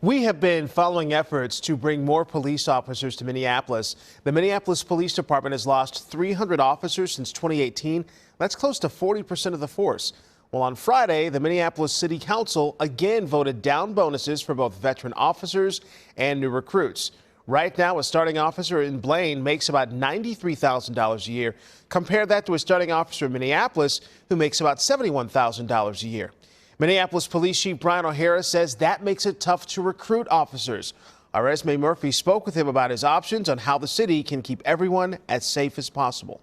We have been following efforts to bring more police officers to Minneapolis. The Minneapolis Police Department has lost 300 officers since 2018. That's close to 40% of the force. Well, on Friday, the Minneapolis City Council again voted down bonuses for both veteran officers and new recruits. Right now, a starting officer in Blaine makes about $93,000 a year. Compare that to a starting officer in Minneapolis who makes about $71,000 a year. Minneapolis Police Chief Brian O'Hara says that makes it tough to recruit officers. Our Esme Murphy spoke with him about his options on how the city can keep everyone as safe as possible.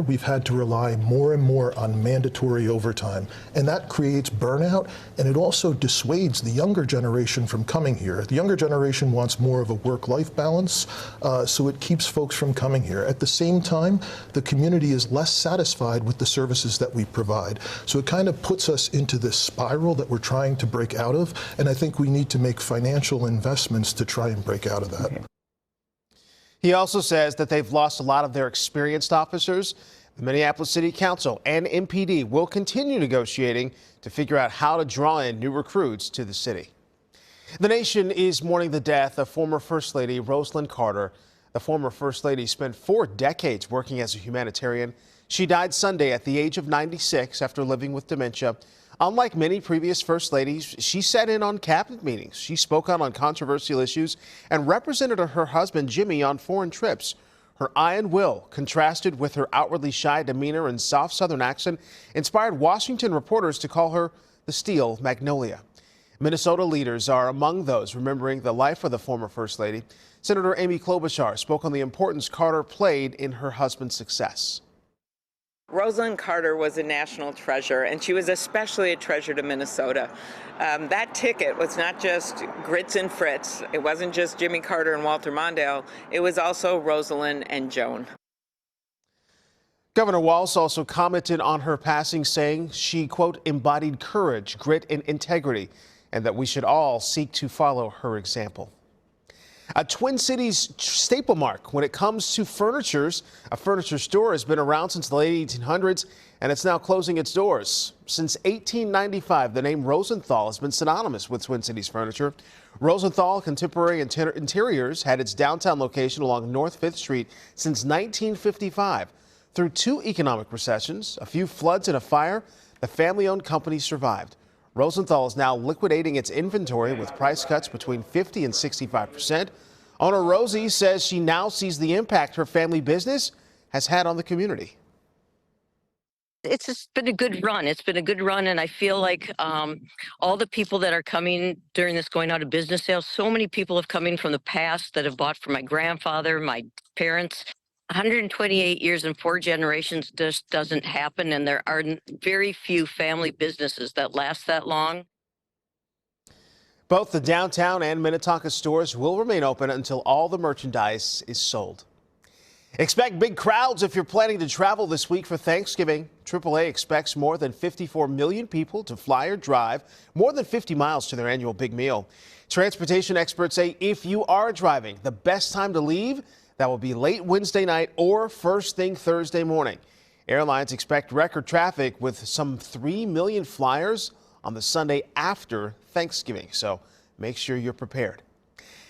We've had to rely more and more on mandatory overtime, and that creates burnout, and it also dissuades the younger generation from coming here. The younger generation wants more of a work-life balance, so it keeps folks from coming here. At the same time, the community is less satisfied with the services that we provide. So it kind of puts us into this spiral that we're trying to break out of, and I think we need to make financial investments to try and break out of that. He also says that they've lost a lot of their experienced officers. The Minneapolis City Council and MPD will continue negotiating to figure out how to draw in new recruits to the city. The nation is mourning the death of former First Lady Rosalynn Carter. The former First Lady spent 4 decades working as a humanitarian. She died Sunday at the age of 96 after living with dementia. Unlike many previous First Ladies, she sat in on cabinet meetings. She spoke out on controversial issues and represented her husband, Jimmy, on foreign trips. Her iron will, contrasted with her outwardly shy demeanor and soft Southern accent, inspired Washington reporters to call her the Steel Magnolia. Minnesota leaders are among those remembering the life of the former First Lady. Senator Amy Klobuchar spoke on the importance Carter played in her husband's success. Rosalynn Carter was a national treasure, and she was especially a treasure to Minnesota. That ticket was not just Grits and Fritz. It wasn't just Jimmy Carter and Walter Mondale. It was also Rosalynn and Joan. Governor Walz also commented on her passing, saying she, quote, embodied courage, grit, and integrity, and that we should all seek to follow her example. A Twin Cities staple mark when it comes to furnitures. A furniture store has been around since the late 1800s, and it's now closing its doors. Since 1895, the name Rosenthal has been synonymous with Twin Cities furniture. Rosenthal Contemporary Interiors had its downtown location along North 5th Street since 1955. Through 2 economic recessions, a few floods, and a fire, the family-owned company survived. Rosenthal is now liquidating its inventory with price cuts between 50 and 65%. Owner Rosie says she now sees the impact her family business has had on the community. It's just been a good run. It's been a good run, and I feel like all the people that are coming during this going out of business sale, so many people have come in from the past that have bought for my grandfather, my parents. 128 years and 4 generations just doesn't happen, and there are very few family businesses that last that long. Both the downtown and Minnetonka stores will remain open until all the merchandise is sold. Expect big crowds if you're planning to travel this week for Thanksgiving. AAA expects more than 54 million people to fly or drive more than 50 miles to their annual big meal. Transportation experts say if you are driving, the best time to leave, that will be late Wednesday night or first thing Thursday morning. Airlines expect record traffic with some 3 million flyers on the Sunday after Thanksgiving, so make sure you're prepared.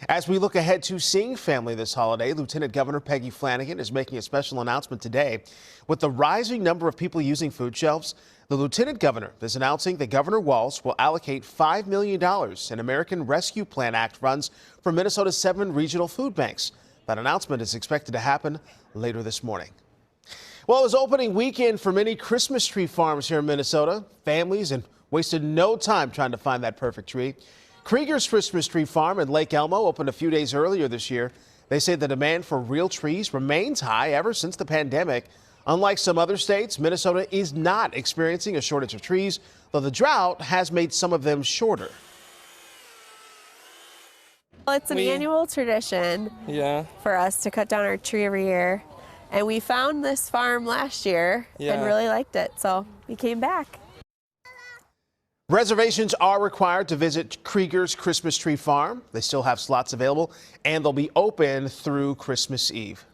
As we look ahead to seeing family this holiday, Lieutenant Governor Peggy Flanagan is making a special announcement today. With the rising number of people using food shelves, the Lieutenant Governor is announcing that Governor Walz will allocate $5 million in American Rescue Plan Act funds for Minnesota's 7 regional food banks. That announcement is expected to happen later this morning. Well, it was opening weekend for many Christmas tree farms here in Minnesota. Families and wasted no time trying to find that perfect tree. Krieger's Christmas Tree Farm in Lake Elmo opened a few days earlier this year. They say the demand for real trees remains high ever since the pandemic. Unlike some other states, Minnesota is not experiencing a shortage of trees, though the drought has made some of them shorter. Well, it's an annual tradition for us to cut down our tree every year. And we found this farm last year and really liked it, so we came back. Reservations are required to visit Krieger's Christmas Tree Farm. They still have slots available, and they'll be open through Christmas Eve.